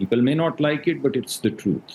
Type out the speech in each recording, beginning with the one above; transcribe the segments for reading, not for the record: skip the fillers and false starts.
People may not like it, but it's the truth.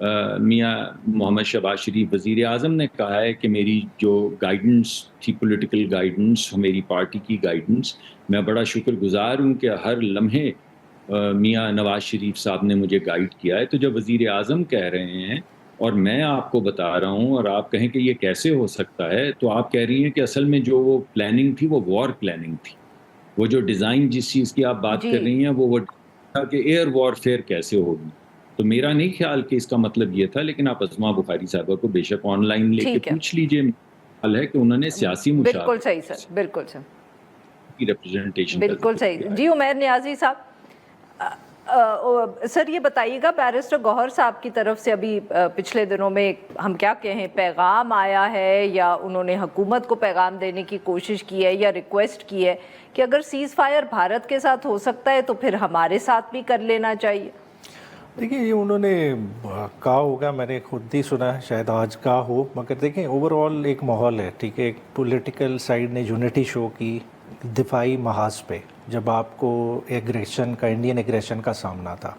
میاں محمد شہباز شریف وزیر اعظم نے کہا ہے کہ میری جو گائیڈنس تھی، پولیٹیکل گائیڈنس، میری پارٹی کی گائیڈنس، میں بڑا شکر گزار ہوں کہ ہر لمحے میاں نواز شریف صاحب نے مجھے گائیڈ کیا ہے. تو جب وزیر اعظم کہہ رہے ہیں اور میں آپ کو بتا رہا ہوں اور آپ کہیں کہ یہ کیسے ہو سکتا ہے، تو آپ کہہ رہی ہیں کہ اصل میں جو وہ پلاننگ تھی وہ وار پلاننگ تھی. وہ جو ڈیزائن جس چیز کی آپ بات کر رہی ہیں وہ تھا کہ ایئر وار فیئر کیسے ہوگی. تو میرا نہیں خیال کہ اس کا مطلب یہ تھا، لیکن آپ عظما بخاری صاحبہ کو بے شک آن لائن لے کے پوچھ لیجئے. حال ہے کہ انہوں نے سیاسی بالکل صحیح سر، بالکل سر، کی ریپرزنٹیشن بالکل صحیح. جی عمیر نیازی صاحب، سر یہ بتائیے گا، بیرسٹر گوہر صاحب کی طرف سے ابھی پچھلے دنوں میں ہم کیا کہیں پیغام آیا ہے، یا انہوں نے حکومت کو پیغام دینے کی کوشش کی ہے یا ریکویسٹ کی ہے کہ اگر سیز فائر بھارت کے ساتھ ہو سکتا ہے تو پھر ہمارے ساتھ بھی کر لینا چاہیے؟ دیکھیں یہ انہوں نے کہا ہوگا، میں نے خود ہی سنا ہے، شاید آج کہا ہو، مگر دیکھیں اوور آل ایک ماحول ہے، ٹھیک ہے، ایک پولیٹیکل سائیڈ نے یونٹی شو کی دفاعی محاذ پہ جب آپ کو ایگریشن کا، انڈین ایگریشن کا سامنا تھا.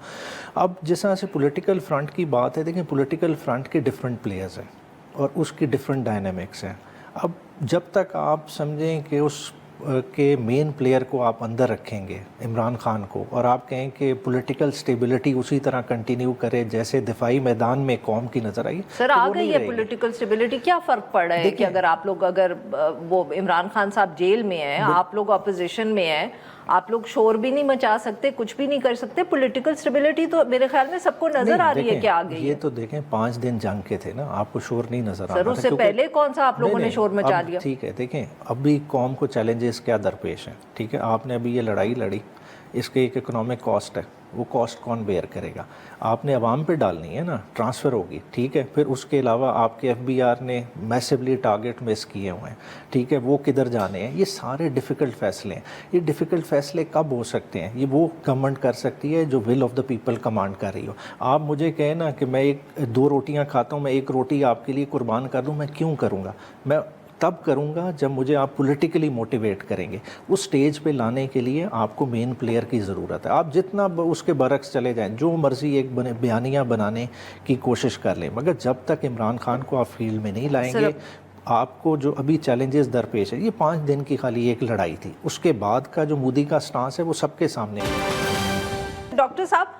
اب جس طرح سے پولیٹیکل فرنٹ کی بات ہے، دیکھیں پولیٹیکل فرنٹ کے ڈفرینٹ پلیئرز ہیں اور اس کی ڈفرینٹ ڈائنامکس ہیں. اب جب تک آپ سمجھیں کہ اس کے مین پلیئر کو آپ اندر رکھیں گے، عمران خان کو، اور آپ کہیں کہ پولیٹیکل سٹیبلٹی اسی طرح کنٹینیو کرے جیسے دفاعی میدان میں قوم کی نظر آئی. سر آ گئی ہے پولیٹیکل سٹیبلٹی، کیا فرق پڑ رہا ہے کہ اگر آپ لوگ، اگر وہ عمران خان صاحب جیل میں ہیں، آپ لوگ اپوزیشن میں ہیں، آپ لوگ شور بھی نہیں مچا سکتے، کچھ بھی نہیں کر سکتے، پولیٹیکل سٹیبلٹی تو میرے خیال میں سب کو نظر آ رہی ہے کہ آ گئی ہے. یہ تو دیکھیں 5 دن جنگ کے تھے نا، آپ کو شور نہیں نظر آ رہا. سر اس سے پہلے کون سا آپ لوگوں نے شور مچا لیا؟ ٹھیک ہے، دیکھیں ابھی قوم کو چیلنجز کیا درپیش ہیں، ٹھیک ہے، آپ نے ابھی یہ لڑائی لڑی، اس کے ایک اکنامک کاسٹ ہے، وہ کاسٹ کون بیئر کرے گا؟ آپ نے عوام پہ ڈالنی ہے نا، ٹرانسفر ہوگی، ٹھیک ہے. پھر اس کے علاوہ آپ کے FBR نے میسیولی ٹارگٹ مس کیے ہوئے ہیں، ٹھیک ہے، وہ کدھر جانے ہیں؟ یہ سارے ڈیفیکلٹ فیصلے ہیں. یہ ڈیفیکلٹ فیصلے کب ہو سکتے ہیں؟ یہ وہ گورنمنٹ کر سکتی ہے جو will of the people command کر رہی ہو. آپ مجھے کہیں نا کہ میں 2 روٹیاں کھاتا ہوں، میں 1 روٹی آپ کے لیے قربان کر دوں، میں کیوں کروں گا؟ میں تب کروں گا جب مجھے آپ پولیٹیکلی موٹیویٹ کریں گے. اس سٹیج پہ لانے کے لیے آپ کو مین پلیئر کی ضرورت ہے. آپ جتنا اس کے برعکس چلے جائیں، جو مرضی ایک بیانیہ بنانے کی کوشش کر لیں، مگر جب تک عمران خان کو آپ فیلڈ میں نہیں لائیں گے، آپ کو جو ابھی چیلنجز درپیش ہے، یہ 5 دن کی خالی ایک لڑائی تھی. اس کے بعد کا جو مودی کا سٹانس ہے وہ سب کے سامنے ہے. ڈاکٹر صاحب،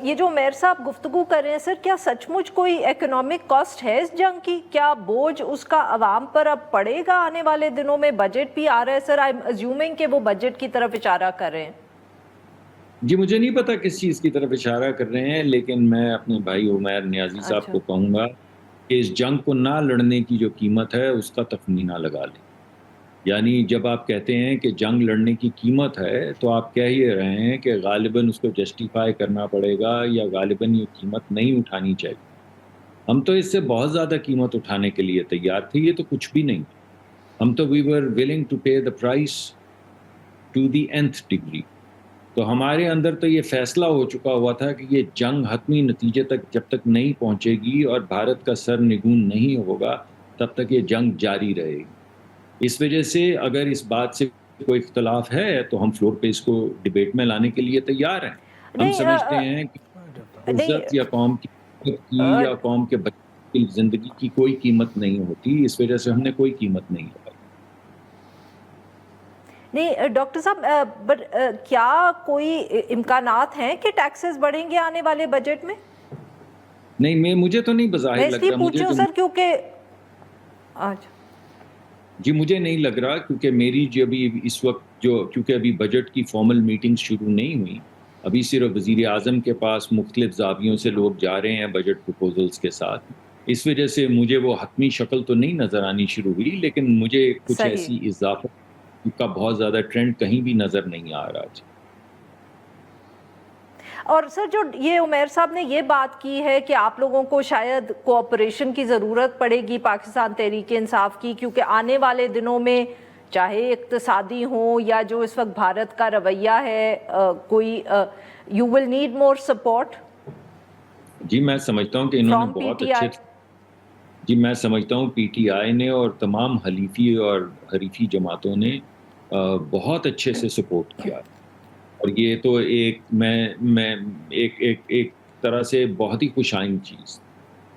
یہ جو عمیر صاحب گفتگو کر رہے ہیں، سر کیا سچ مچ کوئی اکنامک کاسٹ ہے اس جنگ کی؟ کیا بوجھ اس کا عوام پر اب پڑے گا آنے والے دنوں میں؟ بجٹ بھی آ رہا ہے سر، آئی ایم ایزیومنگ کہ وہ بجٹ کی طرف اشارہ کر رہے ہیں. جی مجھے نہیں پتا کس چیز کی طرف اشارہ کر رہے ہیں، لیکن میں اپنے بھائی عمیر نیازی صاحب کو کہوں گا کہ اس جنگ کو نہ لڑنے کی جو قیمت ہے اس کا تخمینہ لگا لیں. یعنی جب آپ کہتے ہیں کہ جنگ لڑنے کی قیمت ہے، تو آپ کہہ ہی رہے ہیں کہ غالباً اس کو جسٹیفائی کرنا پڑے گا یا غالباً یہ قیمت نہیں اٹھانی چاہیے. ہم تو اس سے بہت زیادہ قیمت اٹھانے کے لیے تیار تھے، یہ تو کچھ بھی نہیں. ہم تو we are willing to pay the price to the nth degree. تو ہمارے اندر تو یہ فیصلہ ہو چکا ہوا تھا کہ یہ جنگ حتمی نتیجے تک جب تک نہیں پہنچے گی اور بھارت کا سر نگون نہیں ہوگا، تب تک یہ جنگ جاری رہے گی. اس وجہ سے اگر اس بات سے کوئی اختلاف ہے تو ہم فلور پہ اس کو ڈیبیٹ میں لانے کے لیے تیار ہیں. ہم سمجھتے ہیں کہ عزت یا قوم کی یا قوم کے بچوں کی زندگی کی کوئی قیمت نہیں ہوتی، اس وجہ سے ہم نے کوئی قیمت نہیں لگائی. نہیں ڈاکٹر صاحب، بٹ کیا کوئی امکانات ہیں کہ ٹیکسز بڑھیں گے آنے والے بجٹ میں؟ نہیں، مجھے تو نہیں بظاہر لگ رہا. میں اس لیے پوچھوں سر کیونکہ جی مجھے نہیں لگ رہا، کیونکہ میری جو ابھی اس وقت کیونکہ ابھی بجٹ کی فارمل میٹنگ شروع نہیں ہوئی، ابھی صرف وزیر اعظم کے پاس مختلف زاویوں سے لوگ جا رہے ہیں بجٹ پروپوزلز کے ساتھ. اس وجہ سے مجھے وہ حتمی شکل تو نہیں نظر آنی شروع ہوئی، لیکن مجھے کچھ ایسی اضافہ کا بہت زیادہ ٹرینڈ کہیں بھی نظر نہیں آ رہا. اور سر جو یہ عمیر صاحب نے یہ بات کی ہے کہ آپ لوگوں کو شاید کوآپریشن کی ضرورت پڑے گی پاکستان تحریک انصاف کی، کیونکہ آنے والے دنوں میں چاہے اقتصادی ہوں یا جو اس وقت بھارت کا رویہ ہے، کوئی you will need more support. جی میں سمجھتا ہوں کہ انہوں نے بہت اچھے، جی میں سمجھتا ہوں PTI نے اور تمام حریفی جماعتوں نے بہت اچھے سے سپورٹ کیا. اور یہ تو ایک طرح سے بہت ہی خوش آئند چیز.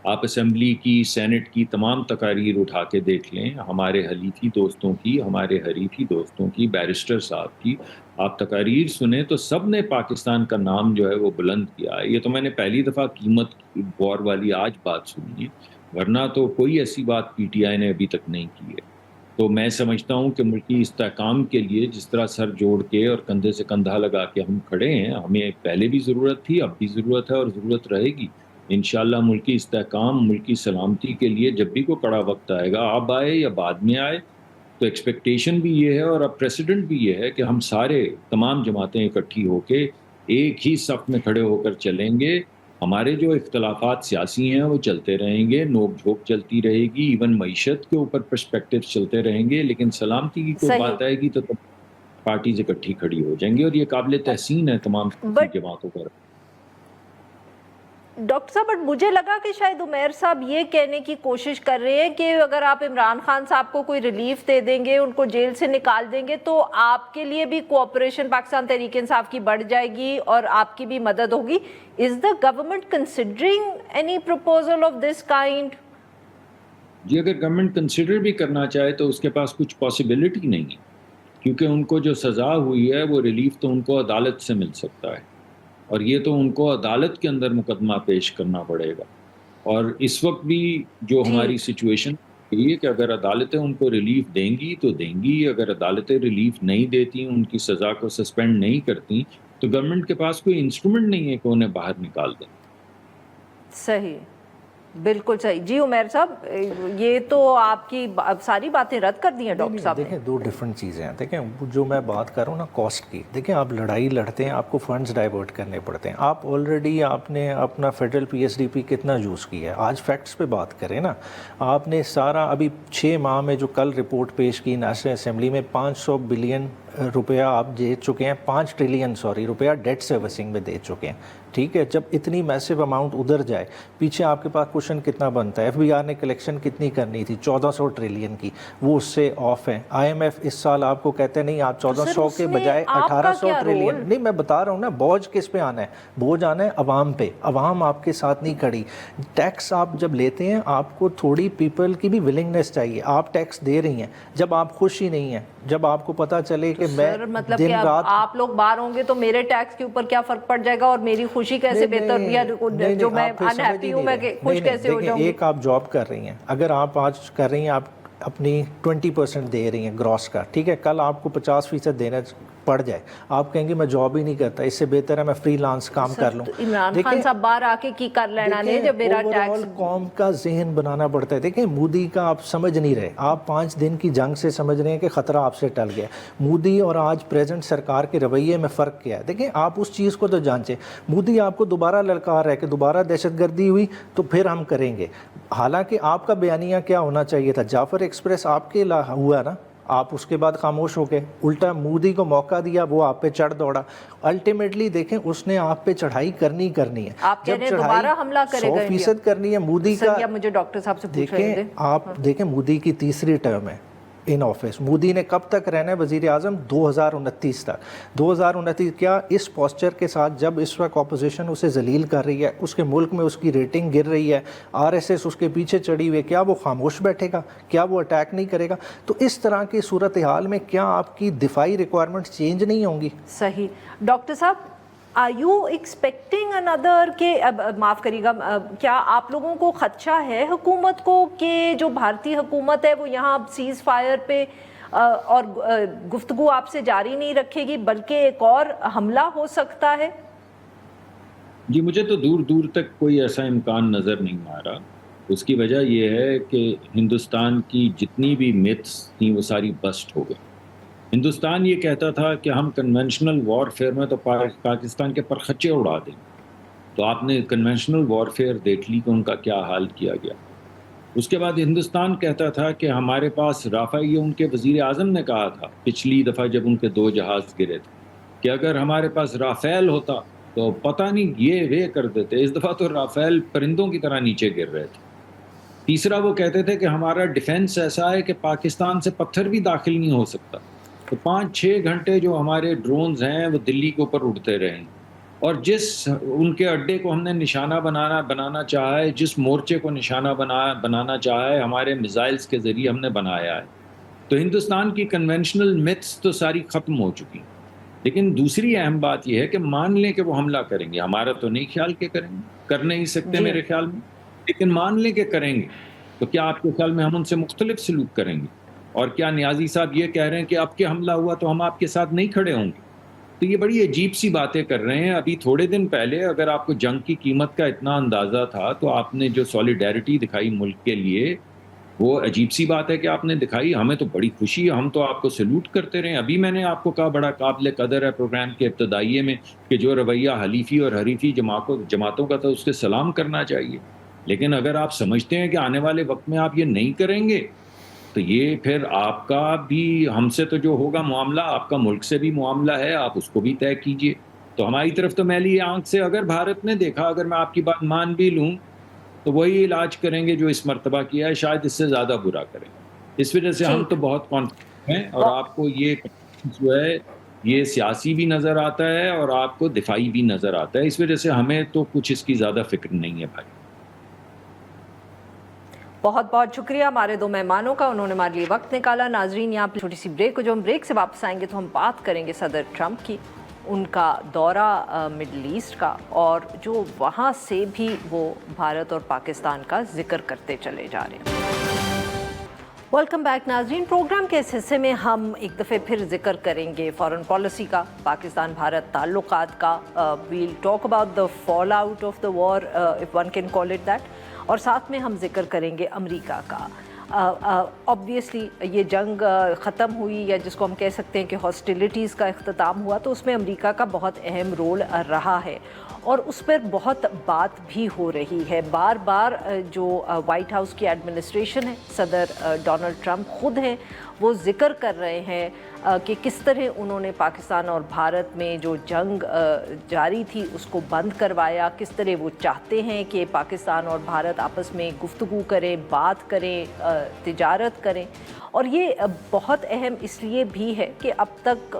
آپ اسمبلی کی، سینٹ کی تمام تقاریر اٹھا کے دیکھ لیں، ہمارے حلیفی دوستوں کی، ہمارے حریفی دوستوں کی، بیرسٹر صاحب کی، آپ تقاریر سنیں تو سب نے پاکستان کا نام جو ہے وہ بلند کیا ہے۔ یہ تو میں نے پہلی دفعہ قیمت وار والی آج بات سنی ہے، ورنہ تو کوئی ایسی بات پی ٹی آئی نے ابھی تک نہیں کی ہے۔ تو میں سمجھتا ہوں کہ ملکی استحکام کے لیے جس طرح سر جوڑ کے اور کندھے سے کندھا لگا کے ہم کھڑے ہیں، ہمیں پہلے بھی ضرورت تھی، اب بھی ضرورت ہے اور ضرورت رہے گی۔ انشاءاللہ ملکی استحکام، ملکی سلامتی کے لیے جب بھی کوئی کڑا وقت آئے گا، اب آئے یا بعد میں آئے، تو ایکسپیکٹیشن بھی یہ ہے اور اب پریسیڈنٹ بھی یہ ہے کہ ہم سارے تمام جماعتیں اکٹھی ہو کے ایک ہی صف میں کھڑے ہو کر چلیں گے۔ ہمارے جو اختلافات سیاسی ہیں وہ چلتے رہیں گے، نوک جھوک چلتی رہے گی، ایون معیشت کے اوپر پرسپیکٹو چلتے رہیں گے، لیکن سلامتی کی کوئی بات آئے گی تو پارٹیز اکٹھی کھڑی ہو جائیں گی، اور یہ قابل تحسین ہے تمام جماعتوں پر۔ ڈاکٹر صاحب بٹ مجھے لگا کہ شاید عمیر صاحب یہ کہنے کی کوشش کر رہے ہیں کہ اگر آپ عمران خان صاحب کو کوئی ریلیف دے دیں گے، ان کو جیل سے نکال دیں گے، تو آپ کے لیے بھی کوآپریشن پاکستان تحریک انصاف کی بڑھ جائے گی اور آپ کی بھی مدد ہوگی۔ Is the government considering any proposal of this kind? جی اگر گورنمنٹ کنسیڈر بھی کرنا چاہے تو اس کے پاس کچھ پاسبلٹی نہیں ہے، کیونکہ ان کو جو سزا ہوئی ہے وہ ریلیف تو ان کو عدالت سے مل سکتا ہے، اور یہ تو ان کو عدالت کے اندر مقدمہ پیش کرنا پڑے گا۔ اور اس وقت بھی جو ہماری سچویشن یہ کہ اگر عدالتیں ان کو ریلیف دیں گی تو دیں گی، اگر عدالتیں ریلیف نہیں دیتی، ان کی سزا کو سسپینڈ نہیں کرتی، تو گورنمنٹ کے پاس کوئی انسٹرومنٹ نہیں ہے کہ انہیں باہر نکال دیں۔ صحیح، بالکل صحیح۔ جی عمیر صاحب، یہ تو آپ کی ساری باتیں رد کر دی ہیں ڈاکٹر صاحب نے۔ دیکھیں دو ڈیفرنٹ چیزیں ہیں۔ دیکھیں جو میں بات کر رہا ہوں نا کاسٹ کی، دیکھیں آپ لڑائی لڑتے ہیں، آپ کو فنڈز ڈائیورٹ کرنے پڑتے ہیں، آپ آلریڈی آپ نے اپنا federal P S D P کتنا یوز کیا ہے، آج فیکٹس پہ بات کریں نا، آپ نے سارا ابھی 6 ماہ میں جو کل رپورٹ پیش کی نیشنل اسمبلی میں 500 بلین روپیہ آپ دے چکے ہیں، 5 ٹریلین روپیہ ڈیٹ سروسنگ میں دے چکے ہیں، ٹھیک ہے۔ جب اتنی میسو اماؤنٹ ادھر جائے، پیچھے آپ کے پاس کوشچن کتنا بنتا ہے، ایف بی آر نے کلیکشن کتنی کرنی تھی، 1400 ٹریلین کی، وہ اس سے آف ہے۔ آئی ایم ایف اس سال آپ کو کہتے ہیں نہیں، آپ 1400 کے بجائے 1800 ٹریلین، نہیں میں بتا رہا ہوں نا، بوجھ کس پہ آنا ہے، بوجھ آنا ہے عوام پہ، عوام آپ کے ساتھ نہیں کھڑی۔ ٹیکس آپ جب لیتے ہیں آپ کو تھوڑی پیپل کی بھی ولنگنیس چاہیے، آپ ٹیکس دے رہی ہیں، جب آپ خوش ہی نہیں ہیں، جب آپ کو پتہ چلے کہ میں مطلب کہ آپ لوگ باہر ہوں گے تو میرے ٹیکس کے اوپر کیا فرق پڑ جائے گا، اور میری خوشی کیسے بہتر، یا جو میں انہیپی ہوں میں خوش کیسے ہو جاؤں گی؟ ایک آپ جاب کر رہی ہیں، اگر آپ آج کر رہی ہیں، آپ اپنی 20% دے رہی ہیں گراس کا، ٹھیک ہے، کل آپ کو 50% دینا پڑ جائے، آپ کہیں گے میں جاب ہی نہیں کرتا، اس سے بہتر ہے میں فری لانس کام کر لوں۔ عمران خان صاحب باہر آ کے کی کر لینا نہیں، جب میرا ٹیکس قوم کا ذہن بنانا پڑتا ہے۔ دیکھیں مودی کا آپ سمجھ نہیں رہے، آپ 5 دن کی جنگ سے سمجھ رہے ہیں کہ خطرہ آپ سے ٹل گیا۔ مودی اور آج پریزنٹ سرکار کے رویے میں فرق کیا ہے، دیکھیں آپ اس چیز کو تو جانچیں، مودی آپ کو دوبارہ للکار ہے کہ دوبارہ دہشت گردی ہوئی تو پھر ہم کریں گے، حالانکہ آپ کا بیانیہ کیا ہونا چاہیے تھا، جعفر ایکسپریس آپ کے ہوا نا، آپ اس کے بعد خاموش ہو گئے، الٹا مودی کو موقع دیا، وہ آپ پہ چڑھ دوڑا۔ الٹیمیٹلی دیکھیں اس نے آپ پہ چڑھائی کرنی ہے، آپ کہہ رہے ہیں دوبارہ حملہ کرے گا 100% کرنی ہے مودی کا۔ مجھے ڈاکٹر صاحب سے پوچھ رہے تھے، آپ دیکھیں مودی کی تیسری ٹرم ہے ان آفس، مودی نے کب تک رہنا ہے وزیر اعظم؟ 2029 تک۔ 2029 کیا اس پوسچر کے ساتھ جب اس وقت اپوزیشن اسے ذلیل کر رہی ہے، اس کے ملک میں اس کی ریٹنگ گر رہی ہے، آر ایس ایس اس کے پیچھے چڑھی ہوئی ہے، کیا وہ خاموش بیٹھے گا؟ کیا وہ اٹیک نہیں کرے گا؟ تو اس طرح کی صورتحال میں کیا آپ کی دفاعی ریکوائرمنٹ چینج نہیں ہوں گی؟ صحیح۔ ڈاکٹر صاحب آر یو ایکسپیکٹنگ اندر کہ معاف کریے گا، کیا آپ لوگوں کو خدشہ ہے حکومت کو کہ جو بھارتی حکومت ہے وہ یہاں سیز فائر پہ اور گفتگو آپ سے جاری نہیں رکھے گی، بلکہ ایک اور حملہ ہو سکتا ہے؟ جی مجھے تو دور دور تک کوئی ایسا امکان نظر نہیں آ رہا۔ اس کی وجہ یہ ہے کہ ہندوستان کی جتنی بھی میتھس تھیں وہ ساری بسٹ ہو گئی۔ ہندوستان یہ کہتا تھا کہ ہم کنونشنل وارفیئر میں تو پاکستان کے پرخچے اڑا دیں، تو آپ نے کنونشنل وارفیئر دیکھ لی کہ ان کا کیا حال کیا گیا۔ اس کے بعد ہندوستان کہتا تھا کہ ہمارے پاس رافیل، یہ ان کے وزیر اعظم نے کہا تھا پچھلی دفعہ جب ان کے 2 جہاز گرے تھے کہ اگر ہمارے پاس رافیل ہوتا تو پتہ نہیں یہ کر دیتے۔ اس دفعہ تو رافیل پرندوں کی طرح نیچے گر رہے تھے۔ تیسرا وہ کہتے تھے کہ ہمارا ڈیفنس ایسا ہے کہ پاکستان سے پتھر بھی داخل نہیں ہو سکتا، تو 5-6 گھنٹے جو ہمارے ڈرونز ہیں وہ دلی کے اوپر اڑتے رہیں۔ اور جس ان کے اڈے کو ہم نے نشانہ بنانا چاہا ہے، جس مورچے کو نشانہ بنانا چاہا ہے، ہمارے میزائلز کے ذریعے ہم نے بنایا ہے. تو ہندوستان کی کنونشنل میتھس تو ساری ختم ہو چکی. لیکن دوسری اہم بات یہ ہے کہ مان لیں کہ وہ حملہ کریں گے، ہمارا تو نہیں خیال کہ کریں گے، کر نہیں سکتے جی میرے خیال میں، لیکن مان لیں کہ کریں گے، تو کیا آپ کے خیال میں ہم ان سے مختلف سلوک کریں گے؟ اور کیا نیازی صاحب یہ کہہ رہے ہیں کہ اب کے حملہ ہوا تو ہم آپ کے ساتھ نہیں کھڑے ہوں گے؟ تو یہ بڑی عجیب سی باتیں کر رہے ہیں. ابھی تھوڑے دن پہلے اگر آپ کو جنگ کی قیمت کا اتنا اندازہ تھا تو آپ نے جو سولیڈیرٹی دکھائی ملک کے لیے، وہ عجیب سی بات ہے کہ آپ نے دکھائی. ہمیں تو بڑی خوشی ہے، ہم تو آپ کو سلوٹ کرتے رہے. ابھی میں نے آپ کو کہا بڑا قابل قدر ہے پروگرام کے ابتدائیے میں کہ جو رویہ حلیفی اور حریفی جماعتوں کا تھا اس کے سلام کرنا چاہیے. لیکن اگر آپ سمجھتے ہیں کہ آنے والے وقت میں آپ یہ نہیں کریں گے تو یہ پھر آپ کا بھی ہم سے تو جو ہوگا معاملہ، آپ کا ملک سے بھی معاملہ ہے، آپ اس کو بھی طے کیجئے. تو ہماری طرف تو میلی آنکھ سے اگر بھارت نے دیکھا، اگر میں آپ کی بات مان بھی لوں تو وہی علاج کریں گے جو اس مرتبہ کیا ہے، شاید اس سے زیادہ برا کریں گے. اس وجہ سے ہم ٹھیک. تو بہت کانفیڈنٹ ہیں، اور آپ کو یہ جو ہے یہ سیاسی بھی نظر آتا ہے اور آپ کو دفاعی بھی نظر آتا ہے. اس وجہ سے ہمیں تو کچھ اس کی زیادہ فکر نہیں ہے بھائی. بہت بہت شکریہ ہمارے دو مہمانوں کا، انہوں نے ہمارے لیے وقت نکالا. ناظرین یہاں پہ چھوٹی سی بریک ہو، جو ہم بریک سے واپس آئیں گے تو ہم بات کریں گے صدر ٹرمپ کی، ان کا دورہ مڈل ایسٹ کا، اور جو وہاں سے بھی وہ بھارت اور پاکستان کا ذکر کرتے چلے جا رہے ہیں. ویلکم بیک ناظرین. پروگرام کے اس حصے میں ہم ایک دفعہ پھر ذکر کریں گے فارن پالیسی کا، پاکستان بھارت تعلقات کا. Well talk about the fallout of the war if one can call it that, اور ساتھ میں ہم ذکر کریں گے امریکہ کا. آبویسلی یہ جنگ ختم ہوئی، یا جس کو ہم کہہ سکتے ہیں کہ ہاسٹیلیٹیز کا اختتام ہوا، تو اس میں امریکہ کا بہت اہم رول رہا ہے، اور اس پر بہت بات بھی ہو رہی ہے. بار بار جو وائٹ ہاؤس کی ایڈمنسٹریشن ہے، صدر ڈونلڈ ٹرمپ خود ہیں، وہ ذکر کر رہے ہیں کہ کس طرح انہوں نے پاکستان اور بھارت میں جو جنگ جاری تھی اس کو بند کروایا، کس طرح وہ چاہتے ہیں کہ پاکستان اور بھارت آپس میں گفتگو کریں، بات کریں، تجارت کریں. اور یہ بہت اہم اس لیے بھی ہے کہ اب تک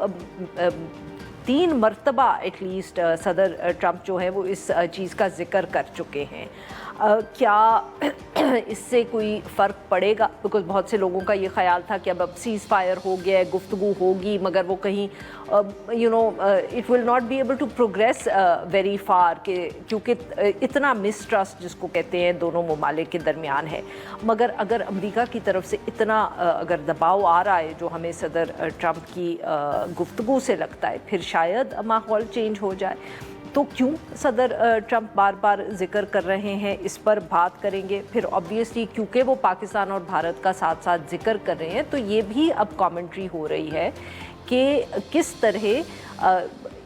3 مرتبہ ایٹ لیسٹ صدر ٹرمپ جو ہے وہ اس چیز کا ذکر کر چکے ہیں. کیا اس سے کوئی فرق پڑے گا؟ بیکاز بہت سے لوگوں کا یہ خیال تھا کہ اب سیز فائر ہو گیا ہے، گفتگو ہوگی، مگر وہ کہیں it will not be able to progress very far, کیونکہ اتنا مسٹرسٹ جس کو کہتے ہیں دونوں ممالک کے درمیان ہے. مگر اگر امریکہ کی طرف سے اتنا اگر دباؤ آ رہا ہے جو ہمیں صدر ٹرمپ کی گفتگو سے لگتا ہے، پھر شاید ماحول چینج ہو جائے. تو کیوں صدر ٹرمپ بار بار ذکر کر رہے ہیں، اس پر بات کریں گے. پھر آبویسلی کیونکہ وہ پاکستان اور بھارت کا ساتھ ساتھ ذکر کر رہے ہیں، تو یہ بھی اب کامنٹری ہو رہی ہے کہ کس طرح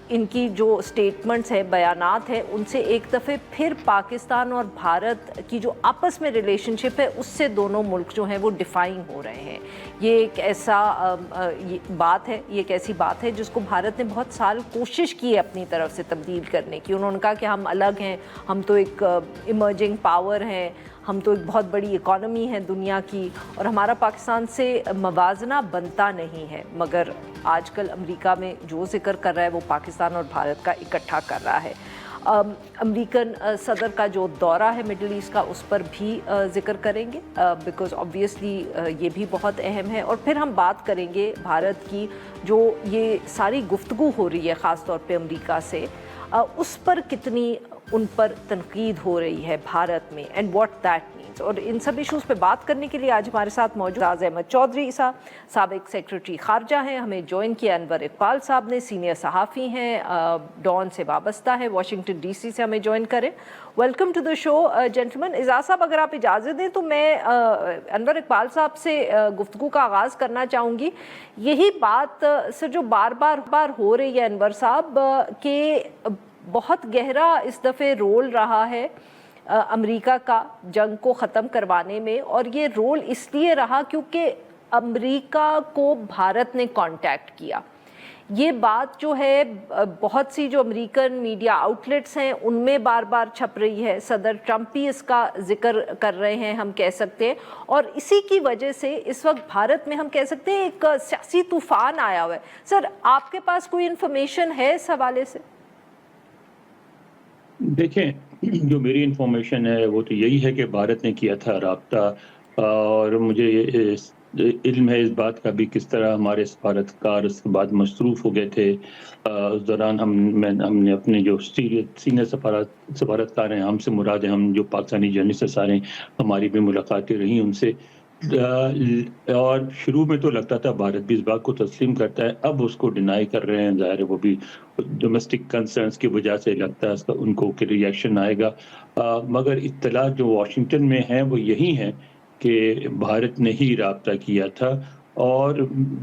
ان کی جو سٹیٹمنٹس ہیں، بیانات ہیں، ان سے ایک دفعہ پھر پاکستان اور بھارت کی جو آپس میں ریلیشن شپ ہے اس سے دونوں ملک جو ہیں وہ ڈیفائن ہو رہے ہیں. یہ ایک بات ہے، یہ ایک ایسی بات ہے جس کو بھارت نے بہت سال کوشش کی ہے اپنی طرف سے تبدیل کرنے کی. انہوں نے کہا کہ ہم الگ ہیں، ہم تو ایک ایمرجنگ پاور ہیں، ہم تو ایک بہت بڑی اکانومی ہے دنیا کی، اور ہمارا پاکستان سے موازنہ بنتا نہیں ہے. مگر آج کل امریکہ میں جو ذکر کر رہا ہے وہ پاکستان اور بھارت کا اکٹھا کر رہا ہے. امریکن صدر کا جو دورہ ہے مڈل ایسٹ کا، اس پر بھی ذکر کریں گے، بیکاز آبویسلی یہ بھی بہت اہم ہے. اور پھر ہم بات کریں گے بھارت کی، جو یہ ساری گفتگو ہو رہی ہے خاص طور پہ امریکہ سے، اس پر کتنی ان پر تنقید ہو رہی ہے بھارت میں، اینڈ واٹ دیٹ مینس. اور ان سب ایشوز پہ بات کرنے کے لیے آج ہمارے ساتھ موجود اعظم احمد چودھری صاحب، سابق سیکرٹری خارجہ ہیں. ہمیں جوائن کیا انور اقبال صاحب نے، سینئر صحافی ہیں، ڈان سے وابستہ ہے، واشنگٹن ڈی سی سے ہمیں جوائن کریں. Welcome to the show gentlemen. Aizaz صاحب اگر آپ اجازت دیں تو میں انور اقبال صاحب سے گفتگو کا آغاز کرنا چاہوں گی. یہی بات سر جو بار بار ہو رہی ہے انور صاحب، کہ بہت گہرا اس دفعہ رول رہا ہے امریکہ کا جنگ کو ختم کروانے میں، اور یہ رول اس لیے رہا کیونکہ امریکہ کو بھارت نے کانٹیکٹ کیا. یہ بات جو ہے بہت سی جو امریکن میڈیا آؤٹلیٹس ہیں ان میں بار بار چھپ رہی ہے، صدر ٹرمپ بھی اس کا ذکر کر رہے ہیں ہم کہہ سکتے ہیں، اور اسی کی وجہ سے اس وقت بھارت میں ہم کہہ سکتے ہیں ایک سیاسی طوفان آیا ہوا ہے. سر آپ کے پاس کوئی انفارمیشن ہے اس حوالے سے؟ دیکھیں، جو میری انفارمیشن ہے وہ تو یہی ہے کہ بھارت نے کیا تھا رابطہ، اور مجھے علم ہے اس بات کا بھی کس طرح ہمارے سفارتکار اس کے بعد مصروف ہو گئے تھے۔ اس دوران ہم نے اپنے جو سینئر سفارتکار ہیں، ہم سے مراد ہیں ہم جو پاکستانی جرنلسٹ ہیں، ہماری بھی ملاقاتیں رہیں ان سے، اور شروع میں تو لگتا تھا بھارت بھی اس بات کو تسلیم کرتا ہے، اب اس کو ڈینائی کر رہے ہیں، ظاہر ہے وہ بھی ڈومیسٹک کنسرنس کی وجہ سے لگتا ہے اس کا ان کو کہ ریئیکشن آئے گا، مگر اطلاع جو واشنگٹن میں ہیں وہ یہی ہیں کہ بھارت نے ہی رابطہ کیا تھا، اور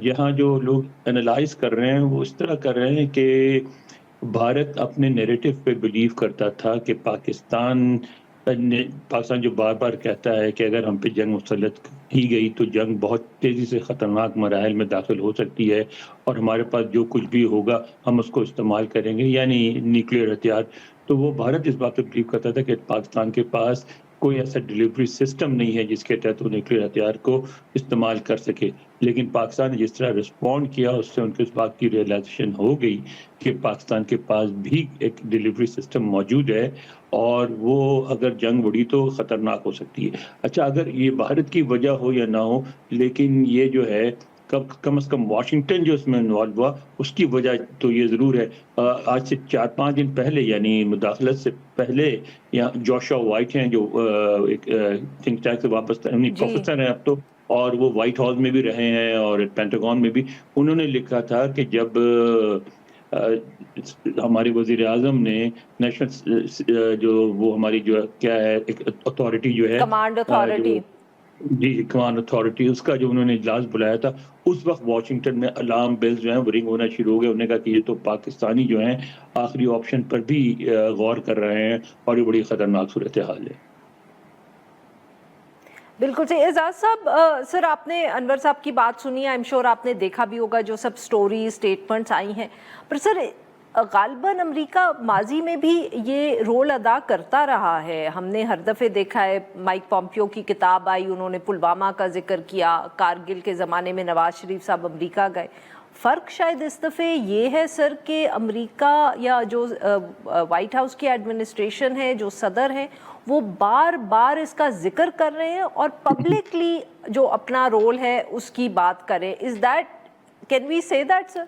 یہاں جو لوگ انالائز کر رہے ہیں وہ اس طرح کر رہے ہیں کہ بھارت اپنے نیریٹو پہ بلیو کرتا تھا کہ پاکستان جو بار بار کہتا ہے کہ اگر ہم پہ جنگ مسلط کی گئی تو جنگ بہت تیزی سے خطرناک مراحل میں داخل ہو سکتی ہے، اور ہمارے پاس جو کچھ بھی ہوگا ہم اس کو استعمال کریں گے، یعنی نیوکلیئر ہتھیار۔ تو وہ بھارت اس بات پہ بلیو کرتا تھا کہ پاکستان کے پاس کوئی ایسا ڈیلیوری سسٹم نہیں ہے جس کے تحت وہ نیوکلیئر ہتھیار کو استعمال کر سکے، لیکن پاکستان نے جس طرح رسپونڈ کیا اس سے ان کو اس بات کی ریئلائزیشن ہو گئی کہ پاکستان کے پاس بھی ایک ڈیلیوری سسٹم موجود ہے، اور وہ اگر جنگ اڑی تو خطرناک ہو سکتی ہے۔ اچھا، اگر یہ بھارت کی وجہ ہو یا نہ ہو، لیکن یہ جو ہے کم از کم واشنگٹن جو اس میں انوالو ہوا اس کی وجہ تو یہ ضرور ہے۔ آج سے 4-5 دن پہلے، یعنی مداخلت سے پہلے، یہاں جوشوا وائٹ ہیں جو ایک تھنک ٹینک سے واپس جی پروفیسر ہیں اب تو، اور وہ وائٹ ہاؤس میں بھی رہے ہیں اور پینٹاگون میں بھی، انہوں نے لکھا تھا کہ جب ہمارے وزیر اعظم نے نیشنل جو وہ ہماری جو کیا ہے ایک اتھارٹی جو ہے کمانڈ اتھارٹی، جو جی کمان اتھارٹی، اس کا جو انہوں نے اجلاس بلایا تھا، اس وقت واشنگٹن میں الارم بیلز جو ہیں وہ رنگ ہونا شروع ہو گئے۔ انہوں نے کہا کہ یہ تو پاکستانی جو ہیں آخری آپشن پر بھی غور کر رہے ہیں، اور یہ بڑی خطرناک صورتحال ہے۔ بالکل صحیح۔ اعجاز صاحب، سر آپ نے انور صاحب کی بات سنی ہے، ایم شور آپ نے دیکھا بھی ہوگا جو سب سٹوری اسٹیٹمنٹس آئی ہیں، پر سر غالباً امریکہ ماضی میں بھی یہ رول ادا کرتا رہا ہے۔ ہم نے ہر دفعہ دیکھا ہے، مائک پومپیو کی کتاب آئی، انہوں نے پلوامہ کا ذکر کیا، کارگل کے زمانے میں نواز شریف صاحب امریکہ گئے۔ فرق شاید اس دفعہ یہ ہے سر کہ امریکہ یا جو وائٹ ہاؤس کی ایڈمنسٹریشن ہے، جو صدر ہیں، وہ بار بار اس کا ذکر کر رہے ہیں اور پبلکلی جو اپنا رول ہے اس کی بات کریں۔ از دیٹ، کین وی سے دیٹ سر؟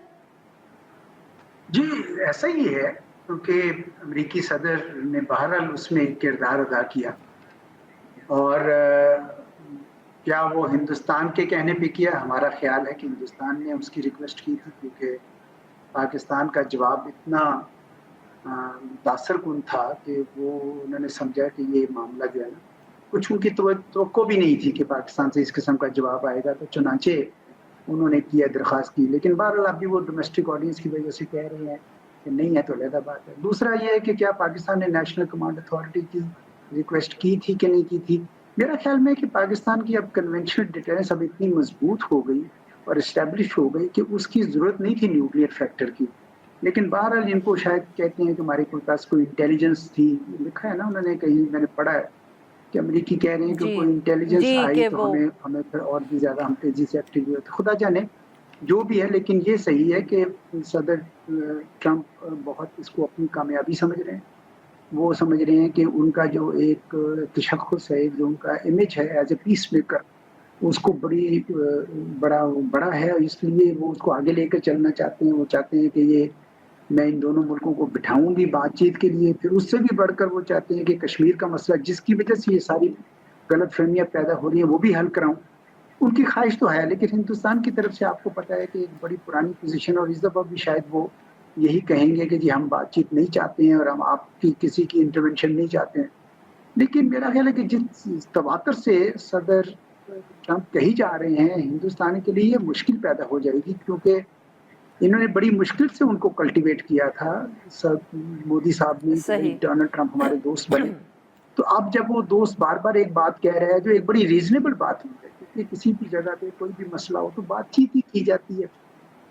جی ایسا ہی ہے، کیونکہ امریکی صدر نے بہرحال اس میں ایک کردار ادا کیا، اور کیا وہ ہندوستان کے کہنے پہ کیا؟ ہمارا خیال ہے کہ ہندوستان نے اس کی ریکویسٹ کی تھی، کیونکہ پاکستان کا جواب اتنا متاثر کن تھا کہ وہ انہوں نے سمجھا کہ یہ معاملہ جو ہے نا، کچھ ان کی توقع بھی نہیں تھی کہ پاکستان سے اس قسم کا جواب آئے گا، تو چنانچہ انہوں نے کیا، درخواست کی، لیکن بہرحال ابھی وہ ڈومیسٹک آڈینس کی وجہ سے کہہ رہے ہیں کہ نہیں ہے، تو علیحدہ بات ہے۔ دوسرا یہ ہے کہ کیا پاکستان نے نیشنل کمانڈ اتھارٹی کی ریکویسٹ کی تھی کہ نہیں کی تھی؟ میرا خیال میں کہ پاکستان کی اب کنونشنل ڈیٹیلس اب اتنی مضبوط ہو گئی اور اسٹیبلش ہو گئی کہ اس کی ضرورت نہیں تھی نیوکلیئر فیکٹر کی، لیکن بہرحال ان کو شاید کہتے ہیں کہ ہمارے پاس کوئی انٹیلیجنس تھی، لکھا ہے نا انہوں نے کہیں، میں نے پڑھا ہے کہ امریکی کہہ رہے ہیں کہ کوئی انٹیلیجنس آئی تو ہمیں پھر اور بھی زیادہ ہم تیزی سے ایکٹیو ہوئے، تو خدا جانے جو بھی ہے، لیکن یہ صحیح ہے کہ صدر ٹرمپ بہت اس کو اپنی کامیابی سمجھ رہے ہیں۔ وہ سمجھ رہے ہیں کہ ان کا جو ایک تشخص ہے، جو ان کا امیج ہے ایز اے پیس میکر، اس کو بڑا ہے، اور اس لیے وہ اس کو آگے لے کر چلنا چاہتے ہیں۔ وہ چاہتے ہیں کہ یہ میں ان دونوں ملکوں کو بٹھاؤں گی بات چیت کے لیے، پھر اس سے بھی بڑھ کر وہ چاہتے ہیں کہ کشمیر کا مسئلہ جس کی وجہ سے یہ ساری غلط فہمیاں پیدا ہو رہی ہیں وہ بھی حل کراؤں۔ ان کی خواہش تو ہے، لیکن ہندوستان کی طرف سے آپ کو پتہ ہے کہ ایک بڑی پرانی پوزیشن، اور اس دفعہ بھی شاید وہ یہی کہیں گے کہ جی ہم بات چیت نہیں چاہتے ہیں اور ہم آپ کی کسی کی انٹرونشن نہیں چاہتے ہیں۔ لیکن میرا خیال ہے کہ جس تواتر سے صدر ٹرمپ کہی جا رہے ہیں، ہندوستان کے لیے یہ مشکل پیدا ہو جائے گی، کیونکہ انہوں نے بڑی مشکل سے ان کو کلٹیویٹ کیا تھا، مودی صاحب نے، ڈونلڈ ٹرمپ ہمارے دوست بنے، تو اب جب وہ دوست بار بار ایک بات کہہ رہا ہے جو ایک بڑی ریزنیبل بات ہے، کیونکہ کسی بھی جگہ پہ کوئی بھی مسئلہ ہو تو بات چیت ہی کی جاتی ہے،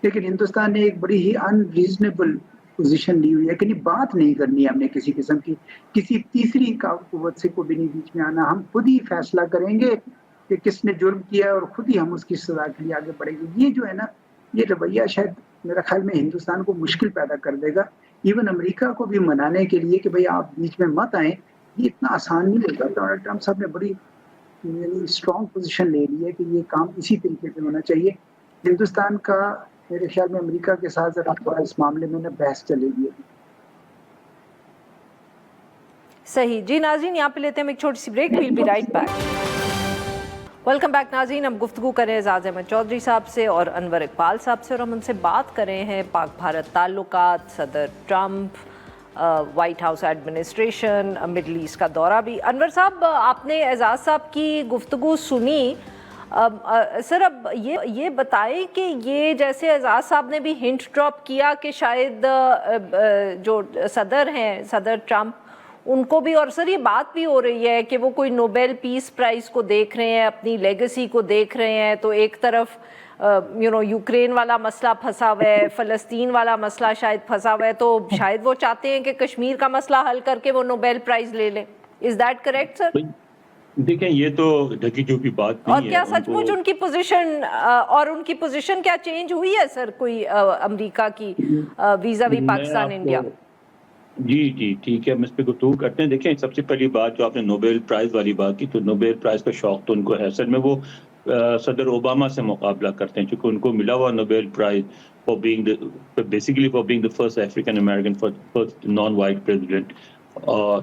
لیکن ہندوستان نے ایک بڑی ہی ان ریزنیبل پوزیشن لی ہوئی ہے کہ بات نہیں کرنی ہے ہم نے کسی قسم کی، کسی تیسری قوت سے کو بھی نہیں بیچ میں آنا، ہم خود ہی فیصلہ کریں گے کہ کس نے جرم کیا اور خود ہی ہم اس کی سزا کے لیے آگے بڑھیں گے۔ یہ جو ہے نا، یہ رویہ شاید میرا خیال میں ہندوستان کو مشکل پیدا کر دے گا، ایون امریکہ کو بھی منانے کے لیے کہ بھئی آپ بیچ میں مت آئیں، یہ اتنا آسان نہیں ہوگا. ڈونلڈ ٹرمپ صاحب نے بڑی اسٹرانگ پوزیشن لے لی ہے کہ یہ کام اسی طریقے سے ہونا چاہیے. ہندوستان کا میرے خیال میں امریکہ کے ساتھ ذرا تھوڑا اس معاملے میں بحث چلے گی. صحیح جی ناظرین، یہاں پہ لیتے ہیں ایک چھوٹی سی break. We'll be right back. Welcome back ناظرین. ہم گفتگو کریں اعزاز احمد چودھری صاحب سے اور انور اقبال صاحب سے، اور ہم ان سے بات کر رہے ہیں پاک بھارت تعلقات، صدر Trump, White House administration, Middle East کا دورہ بھی. انور صاحب، آپ نے اعزاز صاحب کی گفتگو سنی. سر اب یہ بتائیں کہ یہ جیسے اعزاز صاحب نے بھی ہنٹ ڈراپ کیا کہ شاید جو صدر ہیں، صدر ٹرمپ، ان کو بھی، اور سر یہ بات بھی ہو رہی ہے کہ وہ کوئی نوبیل پیس پرائز کو دیکھ رہے ہیں، اپنی لیگیسی کو دیکھ رہے ہیں. تو ایک طرف یوکرین والا مسئلہ پھنسا ہوا ہے، فلسطین والا مسئلہ شاید پھنسا ہوا ہے، تو شاید وہ چاہتے ہیں کہ کشمیر کا مسئلہ حل کر کے وہ نوبیل پرائز لے لیں. از دیٹ کریکٹ سر؟ دیکھیں یہ تو ڈھکی چھپی بات نہیں ہے. اور کیا سچ مچ ان کی پوزیشن اور ان کی پوزیشن کیا چینج ہوئی ہے سر کوئی امریکہ کی ویزا وی پاکستان انڈیا؟ جی ٹھیک ہے، ہم اس پہ گفتگو کرتے ہیں. دیکھیں سب سے پہلی بات جو آپ نے نوبیل پرائز والی بات کی، تو نوبیل پرائز کا شوق تو ان کو ہے. اصل میں وہ صدر اوباما سے مقابلہ کرتے ہیں، چونکہ ان کو ملا ہوا Nobel prize for being the first African American, first non-white president.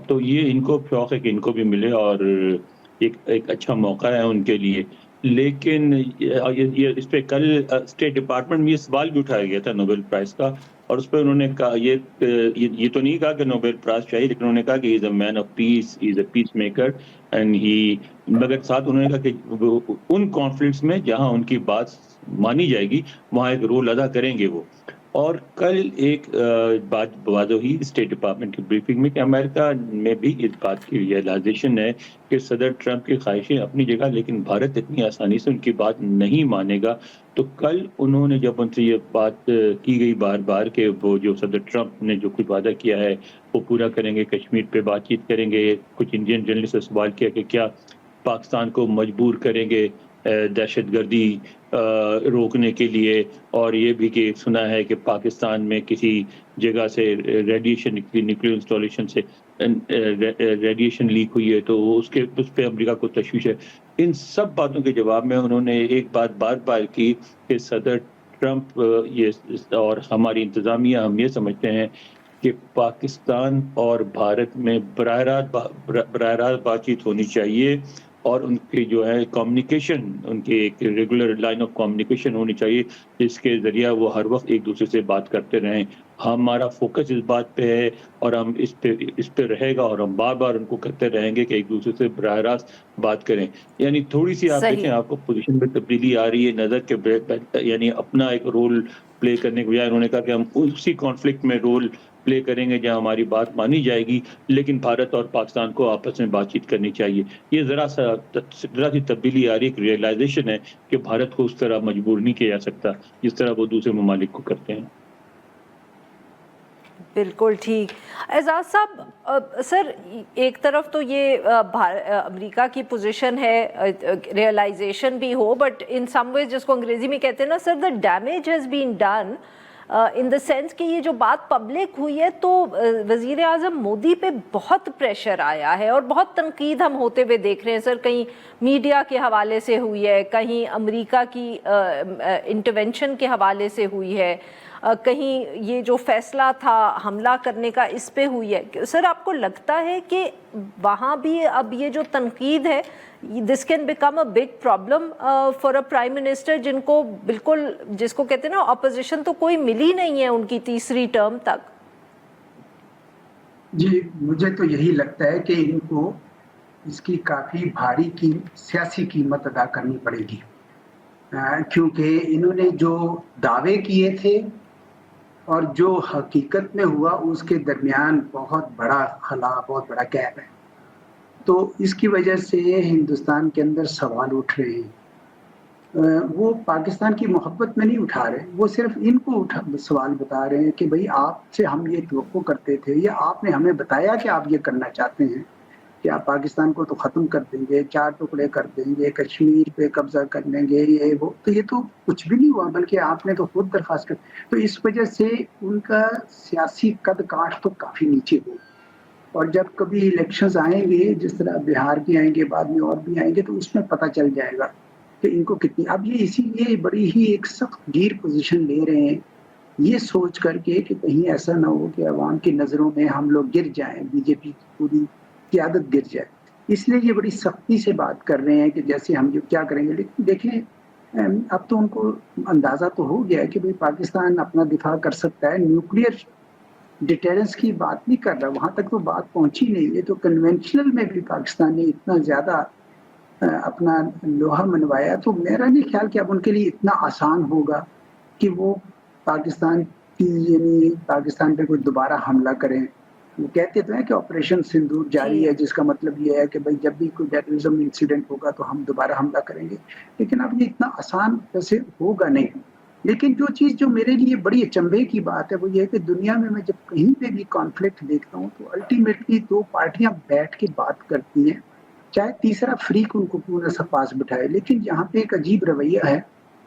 تو یہ ان کو شوق ہے کہ ان کو بھی ملے، اور ایک اچھا موقع ہے ان کے لیے. لیکن اس پہ کل اسٹیٹ ڈپارٹمنٹ میں یہ سوال بھی اٹھایا گیا تھا نوبیل پرائز کا، اور اس پہ انہوں نے کہا یہ تو نہیں کہا کہ نوبیل پرائز چاہیے، لیکن انہوں نے کہا کہ ہی از اے مین of peace, he is a piece maker, مگر ساتھ انہوں نے کہا کہ ان کانفلکٹس میں جہاں ان کی بات مانی جائے گی وہاں ایک رول ادا کریں گے وہ. اور کل ایک بات واضح ہوئی اسٹیٹ ڈپارٹمنٹ کی بریفنگ میں کہ امریکہ میں بھی اس بات کی ریئلائزیشن ہے کہ صدر ٹرمپ کی خواہشیں اپنی جگہ، لیکن بھارت اتنی آسانی سے ان کی بات نہیں مانے گا. تو کل انہوں نے جب ان سے یہ بات کی گئی بار بار کہ وہ جو صدر ٹرمپ نے جو کچھ وعدہ کیا ہے وہ پورا کریں گے، کشمیر پہ بات چیت کریں گے. کچھ انڈین جرنلسٹ سے سوال کیا کہ کیا پاکستان کو مجبور کریں گے دہشت گردی روکنے کے لیے، اور یہ بھی کہ سنا ہے کہ پاکستان میں کسی جگہ سے ریڈیشن نیوکلیئر انسٹالیشن سے ریڈیشن لیک ہوئی ہے، تو اس پہ امریکہ کو تشویش ہے. ان سب باتوں کے جواب میں انہوں نے ایک بات بار بار کی کہ صدر ٹرمپ اور ہماری انتظامیہ ہم یہ سمجھتے ہیں کہ پاکستان اور بھارت میں براہ راست بات چیت ہونی چاہیے، اور ان کی جو ہے کمیونیکیشن، ان کی ایک ریگولر لائن آف کمیونیکیشن ہونی چاہیے جس کے ذریعہ وہ ہر وقت ایک دوسرے سے بات کرتے رہیں. ہمارا فوکس اس بات پہ ہے اور ہم اس پہ رہے گا، اور ہم بار بار ان کو کہتے رہیں گے کہ ایک دوسرے سے براہ راست بات کریں. یعنی تھوڑی سی آپ دیکھیں آپ کو پوزیشن میں تبدیلی آ رہی ہے نظر کے، یعنی اپنا ایک رول پلے کرنے کے بجائے انہوں نے کہا کہ ہم اسی کانفلکٹ میں رول پلے کریں گے جہاں ہماری بات مانی جائے گی، لیکن بھارت اور پاکستان کو آپس میں بات چیت کرنی چاہیے. یہ ذرا سی تبدیلی آ رہی ہے، ایک ریئلائزیشن ہے کہ بھارت کو اس طرح مجبور نہیں کیا جا سکتا جس طرح وہ دوسرے ممالک کو کرتے ہیں. بالکل ٹھیک. اعزاز صاحب، سر ایک طرف تو یہ امریکہ کی پوزیشن ہے، ریئلائزیشن بھی ہو، بٹ ان سم ویز جس کو انگریزی میں کہتے ہیں نا sir, the damage has been done in the sense کہ یہ جو بات پبلک ہوئی ہے تو وزیر اعظم مودی پہ بہت پریشر آیا ہے اور بہت تنقید ہم ہوتے ہوئے دیکھ رہے ہیں سر. کہیں میڈیا کے حوالے سے ہوئی ہے، کہیں امریکہ کی انٹرونشن کے حوالے سے ہوئی ہے، کہیں یہ جو فیصلہ تھا حملہ کرنے کا اس پہ ہوئی ہے. سر آپ کو لگتا ہے کہ وہاں بھی اب یہ جو تنقید ہے this can become a big problem for a prime minister جن کو بالکل جس کو کہتے ہیں نا اپوزیشن تو کوئی ملی نہیں ہے ان کی تیسری ٹرم تک؟ جی مجھے تو یہی لگتا ہے کہ ان کو اس کی کافی بھاری سیاسی قیمت ادا کرنی پڑے گی، کیونکہ انہوں نے جو دعوے کیے تھے اور جو حقیقت میں ہوا اس کے درمیان بہت بڑا خلا، بہت بڑا گیپ ہے. تو اس کی وجہ سے ہندوستان کے اندر سوال اٹھ رہے ہیں. وہ پاکستان کی محبت میں نہیں اٹھا رہے، وہ صرف ان کو سوال بتا رہے ہیں کہ بھئی آپ سے ہم یہ توقع کرتے تھے، یا آپ نے ہمیں بتایا کہ آپ یہ کرنا چاہتے ہیں کہ آپ پاکستان کو تو ختم کر دیں گے, 4 ٹکڑے کر دیں گے, کشمیر پہ قبضہ کر لیں گے, یہ وہ, تو یہ تو کچھ بھی نہیں ہوا, بلکہ آپ نے تو خود درخواست کر. تو اس وجہ سے ان کا سیاسی قد کاٹ تو کافی نیچے ہو, اور جب کبھی الیکشنز آئیں گے, جس طرح بہار کے آئیں گے, بعد میں اور بھی آئیں گے, تو اس میں پتہ چل جائے گا کہ ان کو کتنی. اب یہ اسی لیے بڑی ہی ایک سخت گیر پوزیشن لے رہے ہیں, یہ سوچ کر کے کہ کہیں ایسا نہ ہو کہ عوام کی نظروں میں ہم لوگ گر جائیں, بی جے پی کی پوری قیادت گر جائے. اس لیے یہ بڑی سختی سے بات کر رہے ہیں کہ جیسے ہم جو کیا کریں گے. لیکن دیکھیں, اب تو ان کو اندازہ تو ہو گیا ہے کہ بھئی پاکستان اپنا دفاع کر سکتا ہے, نیوکلیئر ڈیٹرنس کی بات نہیں کر رہا, وہاں تک تو بات پہنچی نہیں ہے. تو کنونشنل میں بھی پاکستان نے اتنا زیادہ اپنا لوہا منوایا, تو میرا نہیں خیال کہ اب ان کے لیے اتنا آسان ہوگا کہ وہ پاکستان کی, یعنی پاکستان پہ کوئی دوبارہ حملہ کریں. وہ کہتے تو ہیں کہ آپریشن سندور جاری ہے, جس کا مطلب یہ ہے کہ بھئی جب بھی کوئی ٹیررزم انسیڈنٹ ہوگا تو ہم دوبارہ حملہ کریں گے. لیکن اب یہ اتنا آسان ویسے ہوگا نہیں. لیکن جو چیز جو میرے لیے بڑی اچنبھے کی بات ہے وہ یہ ہے کہ دنیا میں جب کہیں پہ بھی کانفلکٹ دیکھتا ہوں تو الٹیمیٹلی 2 پارٹیاں بیٹھ کے بات کرتی ہیں, چاہے تیسرا فریق ان کو کیوں نہ پاس بٹھائے. لیکن یہاں پہ ایک عجیب رویہ ہے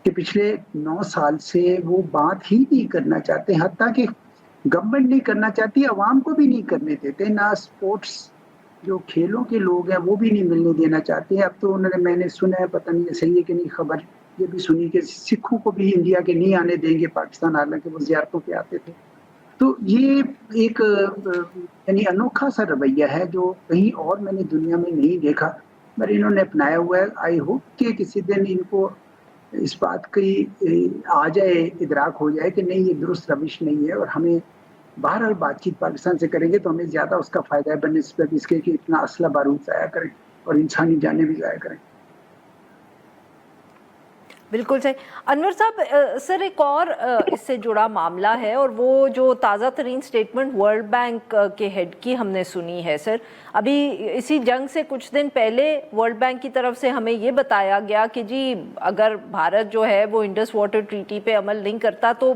کہ پچھلے 9 سال سے وہ بات ہی نہیں کرنا چاہتے, حتیٰ کہ گورنمنٹ نہیں کرنا چاہتی, عوام کو بھی نہیں کرنے دیتے. نہ سپورٹس جو کھیلوں کے لوگ ہیں وہ بھی نہیں ملنے دینا چاہتے ہیں. اب تو انہوں نے, میں نے سنا ہے, پتہ نہیں صحیح ہے کہ نہیں خبر, یہ بھی سنی کہ سکھوں کو بھی انڈیا کے نہیں آنے دیں گے پاکستان, حالانکہ وہ زیارتوں پہ آتے تھے. تو یہ ایک یعنی انوکھا سا رویہ ہے جو کہیں اور میں نے دنیا میں نہیں دیکھا, مگر انہوں نے اپنایا ہوا ہے. آئی ہوپ کہ کسی دن ان کو اس بات کی آ جائے, ادراک ہو جائے کہ نہیں یہ درست روش نہیں ہے, اور ہمیں بہرحال بات چیت پاکستان سے کریں گے تو ہمیں زیادہ اس کا فائدہ ہے بنسبت اس کے کہ اتنا اسلحہ بارود ضائع کریں اور انسانی جانیں بھی ضائع کریں. بالکل صحیح. انور صاحب, سر ایک اور اس سے جڑا معاملہ ہے, اور وہ جو تازہ ترین سٹیٹمنٹ ورلڈ بینک کے ہیڈ کی ہم نے سنی ہے. سر ابھی اسی جنگ سے کچھ دن پہلے ورلڈ بینک کی طرف سے ہمیں یہ بتایا گیا کہ جی اگر بھارت جو ہے وہ انڈس واٹر ٹریٹی پہ عمل نہیں کرتا تو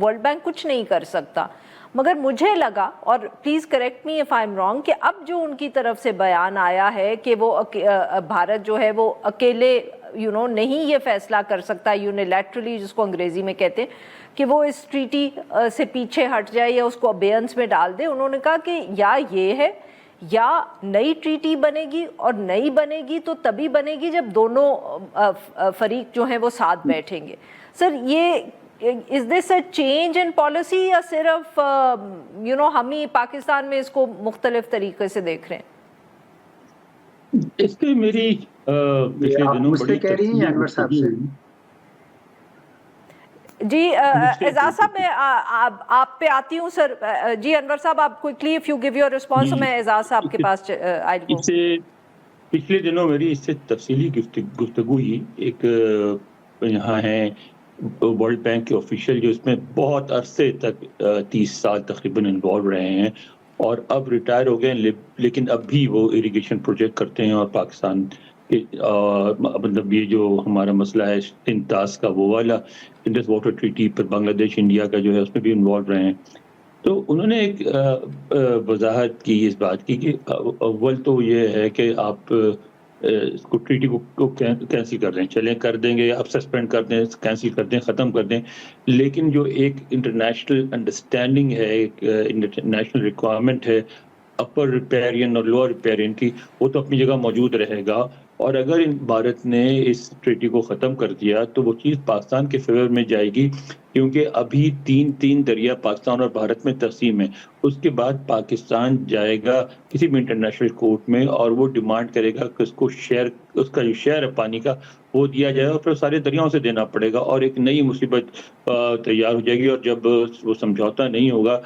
ورلڈ بینک کچھ نہیں کر سکتا. مگر مجھے لگا, اور please correct me if I am wrong, کہ اب جو ان کی طرف سے بیان آیا ہے کہ وہ بھارت جو ہے وہ اکیلے نہیں یہ فیصلہ کر سکتا یونیلیٹرلی, جس کو انگریزی میں کہتے ہیں, کہ وہ اس ٹریٹی سے پیچھے ہٹ جائے یا اس کو ابیئنس میں ڈال دے. انہوں نے کہا کہ یا یہ ہے یا نئی ٹریٹی بنے گی, اور نئی بنے گی تو تبھی بنے گی جب دونوں فریق جو ہیں وہ ساتھ بیٹھیں گے. سر یہ is this a change in policy یا صرف ہم ہی پاکستان میں اس کو مختلف طریقے سے دیکھ رہے ہیں؟ اس پہ میری پچھلے دنوں بڑی کہہ رہی ہیں انور صاحب سے. جی اعزاز صاحب, میں آپ پہ آتی ہوں. سر جی انور صاحب, آپ quickly if you give your response, تو میں اعزاز صاحب کے پاس آئی گو. پچھلے دنوں میری اس سے تفصیلی گفتگو ہوئی. ایک یہاں ہیں ورلڈ بینک کے آفیشیل جو اس میں بہت عرصے تک 30 سال تقریباً انوالو رہے ہیں, اور اب ریٹائر ہو گئے, لیکن اب بھی وہ اریگیشن پروجیکٹ کرتے ہیں, اور پاکستان کے مطلب یہ جو ہمارا مسئلہ ہے امتیاز کا, وہ والا انڈس واٹر ٹریٹی پر بنگلہ دیش انڈیا کا جو ہے اس میں بھی انوالو رہے ہیں. تو انہوں نے ایک وضاحت کی اس بات کی کہ اول تو یہ ہے کہ آپ اس کو ٹریٹی کو کینسل کر دیں, چلیں کر دیں گے, آپ سسپینڈ کر دیں, کینسل کر دیں, ختم کر دیں, لیکن جو ایک انٹرنیشنل انڈرسٹینڈنگ ہے, ایک انٹرنیشنل ریکوائرمنٹ ہے اپر ریپیرین اور لوور ریپیرین کی, وہ تو اپنی جگہ موجود رہے گا. اور اگر بھارت نے اس ٹریٹی کو ختم کر دیا تو وہ چیز پاکستان کے فیور میں جائے گی, کیونکہ ابھی تین دریا پاکستان اور بھارت میں تقسیم ہے. اس کے بعد پاکستان جائے گا کسی بھی انٹرنیشنل کورٹ میں اور وہ ڈیمانڈ کرے گا کہ اس کو شیئر, اس کا جو شیئر ہے پانی کا وہ دیا جائے گا, پھر سارے دریاؤں سے دینا پڑے گا, اور ایک نئی مصیبت تیار ہو جائے گی. اور جب وہ سمجھوتا نہیں ہوگا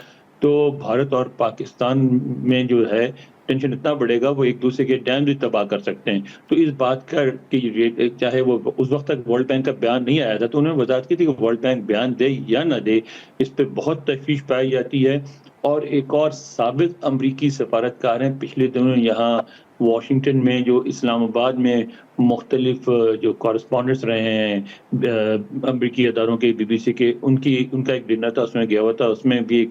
تو بھارت اور پاکستان میں جو ہے ٹینشن اتنا بڑھے گا, وہ ایک دوسرے کے ڈیم بھی تباہ کر سکتے ہیں. تو اس بات کا کہ چاہے وہ اس وقت تک ورلڈ بینک کا بیان نہیں آیا تھا, تو انہوں نے وضاحت کی تھی کہ ورلڈ بینک بیان دے یا نہ دے, اس پہ بہت تشویش پائی جاتی ہے. اور ایک اور سابق امریکی سفارتکار ہیں پچھلے دنوں یہاں واشنگٹن میں, جو اسلام آباد میں مختلف جو کورسپونڈنٹس رہے ہیں امریکی اداروں کے, بی بی سی کے, ان کا ایک ڈنر تھا, اس میں گیا ہوا تھا. اس میں بھی ایک